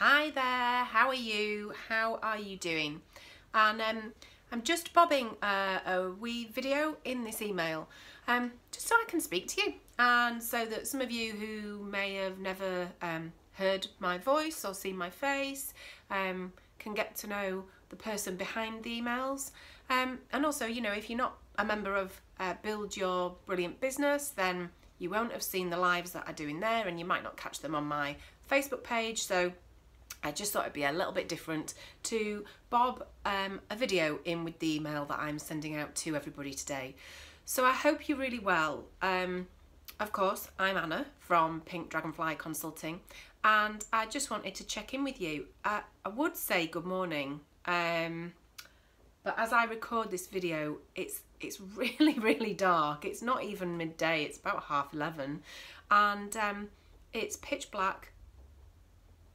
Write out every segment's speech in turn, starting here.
Hi there, how are you? How are you doing? And I'm just bobbing a wee video in this email just so I can speak to you, and so that some of you who may have never heard my voice or seen my face can get to know the person behind the emails. And also, you know, if you're not a member of Build Your Brilliant Business, then you won't have seen the lives that I do in there, and you might not catch them on my Facebook page. So I just thought it'd be a little bit different to bob a video in with the email that I'm sending out to everybody today. So I hope you're really well. Of course, I'm Anna from Pink Dragonfly Consulting, and I just wanted to check in with you. I would say good morning, but as I record this video, it's really dark. It's not even midday, it's about 11:30, and it's pitch black,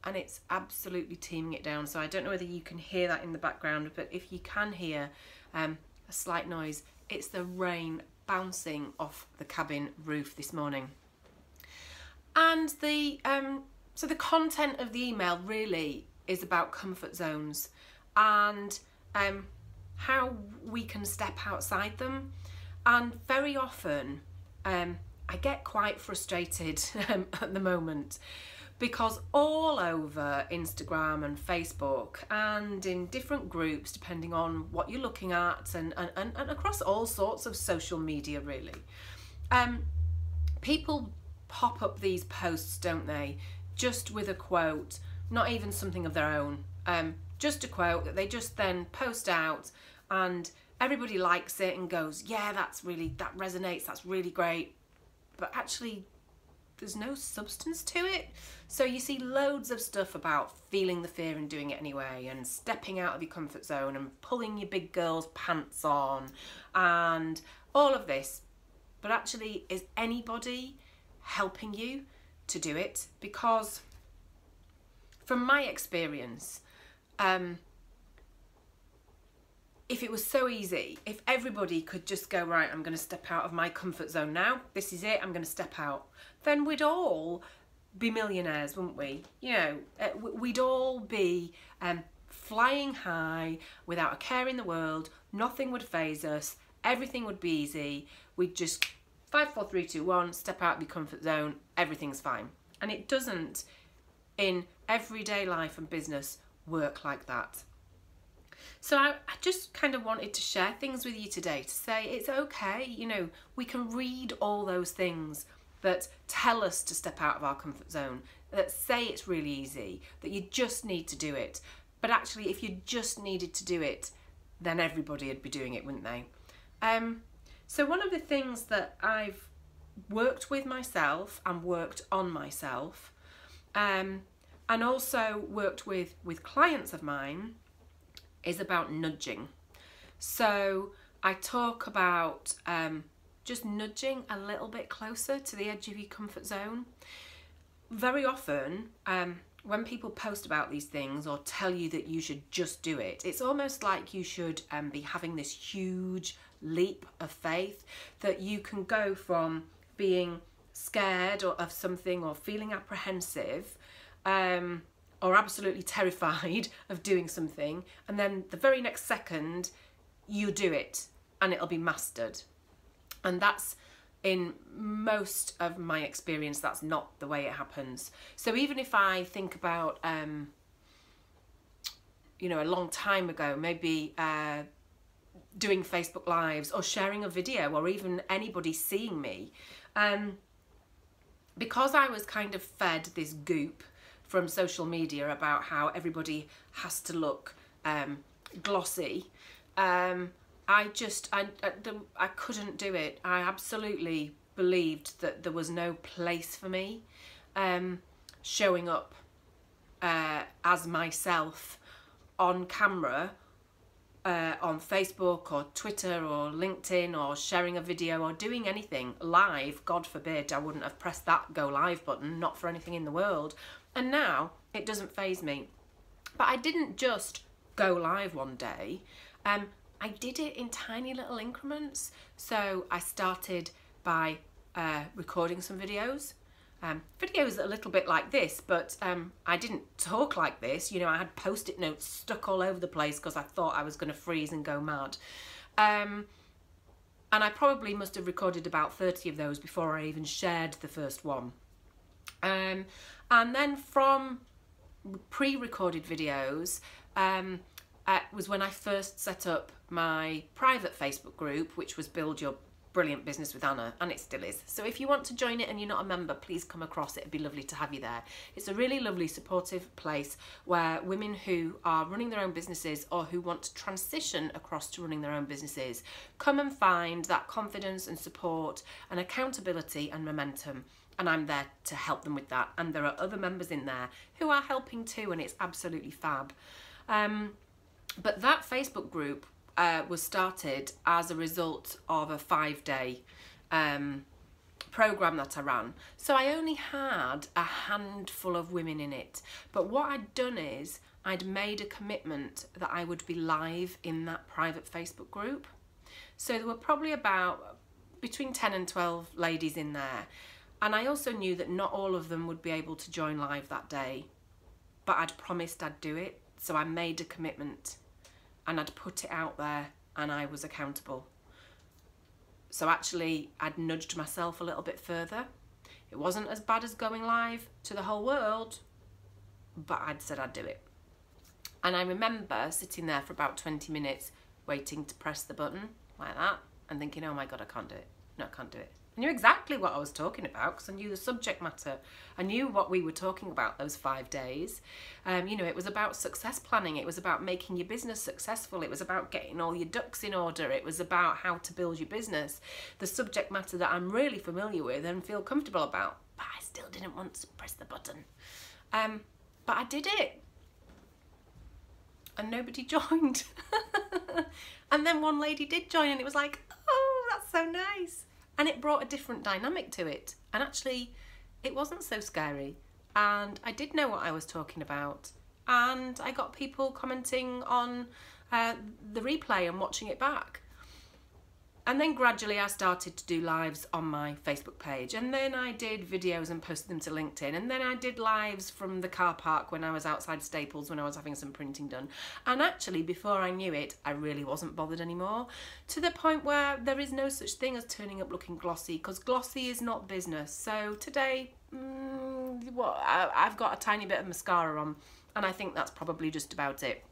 and it's absolutely teeming it down. So I don't know whether you can hear that in the background, but if you can hear a slight noise, it's the rain bouncing off the cabin roof this morning. And so the content of the email really is about comfort zones and how we can step outside them. And very often I get quite frustrated at the moment, because all over Instagram and Facebook and in different groups, depending on what you're looking at, and across all sorts of social media really, people pop up these posts, don't they, just with a quote, not even something of their own, just a quote that they just then post out, and everybody likes it and goes, yeah, that resonates, that's really great, but actually there's no substance to it. So you see loads of stuff about feeling the fear and doing it anyway, and stepping out of your comfort zone and pulling your big girl's pants on and all of this. But actually, is anybody helping you to do it? Because from my experience, if it was so easy, if everybody could just go, right, I'm going to step out of my comfort zone now, this is it, I'm going to step out, then we'd all be millionaires, wouldn't we? You know, we'd all be flying high without a care in the world, nothing would faze us, everything would be easy, we'd just 5, 4, 3, 2, 1, step out of your comfort zone, everything's fine. And it doesn't in everyday life and business work like that. So I just kind of wanted to share things with you today to say it's okay, you know, we can read all those things that tell us to step out of our comfort zone, that say it's really easy, that you just need to do it. But actually, if you just needed to do it, then everybody would be doing it, wouldn't they? So one of the things that I've worked with myself and worked on myself, and also worked with clients of mine, is about nudging. So I talk about just nudging a little bit closer to the edge of your comfort zone. Very often when people post about these things or tell you that you should just do it, it's almost like you should be having this huge leap of faith, that you can go from being scared of something or feeling apprehensive or absolutely terrified of doing something, and then the very next second you do it and it'll be mastered. And that's, in most of my experience, that's not the way it happens. So even if I think about you know, a long time ago, maybe doing Facebook Lives or sharing a video, or even anybody seeing me, because I was kind of fed this goop from social media about how everybody has to look glossy, I couldn't do it. I absolutely believed that there was no place for me showing up as myself on camera, on Facebook or Twitter or LinkedIn, or sharing a video or doing anything live. God forbid, I wouldn't have pressed that go live button, not for anything in the world. And now it doesn't faze me. But I didn't just go live one day. I did it in tiny little increments. So I started by recording some videos, Videos a little bit like this, but I didn't talk like this. You know, I had post-it notes stuck all over the place because I thought I was going to freeze and go mad. And I probably must have recorded about 30 of those before I even shared the first one. And then from pre-recorded videos, was when I first set up my private Facebook group, which was Build Your Brilliant Business with Anna, and it still is. So if you want to join it and you're not a member, please come across it. It'd be lovely to have you there. It's a really lovely, supportive place where women who are running their own businesses or who want to transition across to running their own businesses come and find that confidence and support and accountability and momentum. And I'm there to help them with that. And there are other members in there who are helping too, and it's absolutely fab. But that Facebook group was started as a result of a 5-day program that I ran. So I only had a handful of women in it. But what I'd done is I'd made a commitment that I would be live in that private Facebook group. So there were probably about between 10 and 12 ladies in there. And I also knew that not all of them would be able to join live that day. But I'd promised I'd do it. So I made a commitment. And I'd put it out there and I was accountable. So actually I'd nudged myself a little bit further. It wasn't as bad as going live to the whole world, but I'd said I'd do it. And I remember sitting there for about 20 minutes waiting to press the button like that and thinking, oh my God, I can't do it. No, I can't do it. I knew exactly what I was talking about because I knew the subject matter. I knew what we were talking about those 5 days. You know, it was about success planning. It was about making your business successful. It was about getting all your ducks in order. It was about how to build your business. The subject matter that I'm really familiar with and feel comfortable about. But I still didn't want to press the button. But I did it. And nobody joined. And then one lady did join and it was like, oh, that's so nice. And it brought a different dynamic to it. And actually, it wasn't so scary. And I did know what I was talking about. And I got people commenting on the replay and watching it back. And then gradually I started to do lives on my Facebook page. And then I did videos and posted them to LinkedIn. And then I did lives from the car park when I was outside Staples when I was having some printing done. And actually, before I knew it, I really wasn't bothered anymore. To the point where there is no such thing as turning up looking glossy, because glossy is not business. So today, I've got a tiny bit of mascara on. And I think that's probably just about it.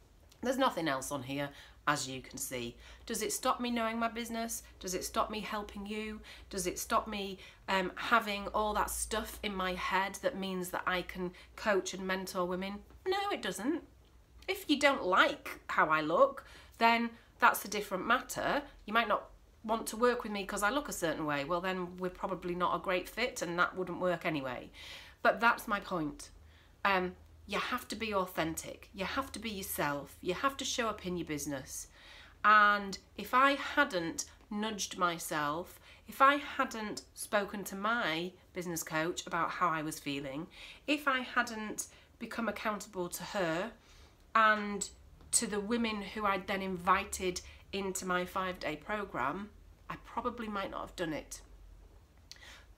There's nothing else on here. As you can see. Does it stop me knowing my business? Does it stop me helping you? Does it stop me having all that stuff in my head that means that I can coach and mentor women? No, it doesn't. If you don't like how I look, then that's a different matter. You might not want to work with me because I look a certain way. Well, then we're probably not a great fit and that wouldn't work anyway. But that's my point. You have to be authentic. You have to be yourself. You have to show up in your business. And if I hadn't nudged myself, if I hadn't spoken to my business coach about how I was feeling, if I hadn't become accountable to her and to the women who I'd then invited into my 5-day program, I probably might not have done it.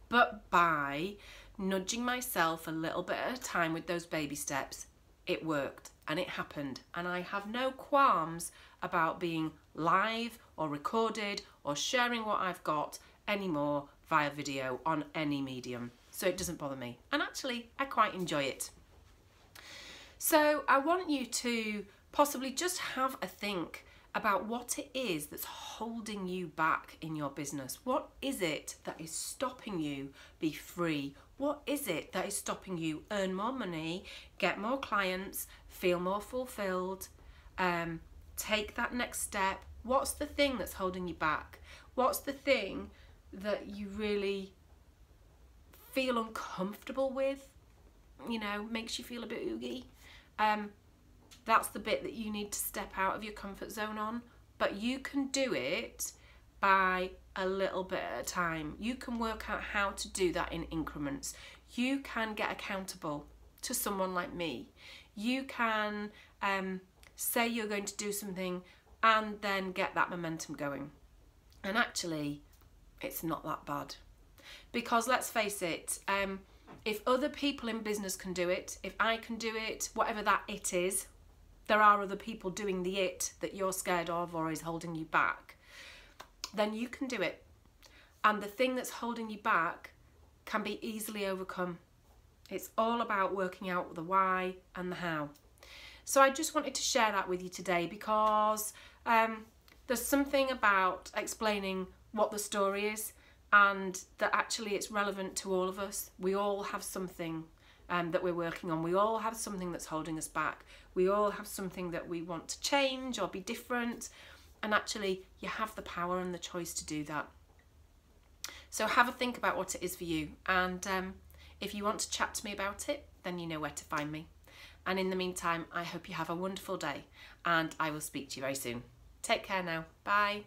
But by nudging myself a little bit at a time with those baby steps, it worked and it happened. And I have no qualms about being live or recorded or sharing what I've got anymore via video on any medium. So it doesn't bother me. And actually, I quite enjoy it. So I want you to possibly just have a think about what it is that's holding you back in your business. What is it that is stopping you be free? What is it that is stopping you earn more money, get more clients, feel more fulfilled, take that next step? What's the thing that's holding you back? What's the thing that you really feel uncomfortable with? You know, makes you feel a bit oogie. That's the bit that you need to step out of your comfort zone on. But you can do it by a little bit at a time. You can work out how to do that in increments. You can get accountable to someone like me. You can say you're going to do something and then get that momentum going. And actually, it's not that bad. Because let's face it, If other people in business can do it, if I can do it, whatever that it is, there are other people doing the it that you're scared of or is holding you back, then you can do it. And the thing that's holding you back can be easily overcome. It's all about working out the why and the how. So I just wanted to share that with you today, because there's something about explaining what the story is, and that actually it's relevant to all of us. We all have something that we're working on. We all have something that's holding us back. We all have something that we want to change or be different. And actually, you have the power and the choice to do that. So have a think about what it is for you. And if you want to chat to me about it, then you know where to find me. And in the meantime, I hope you have a wonderful day, and I will speak to you very soon. Take care now. Bye.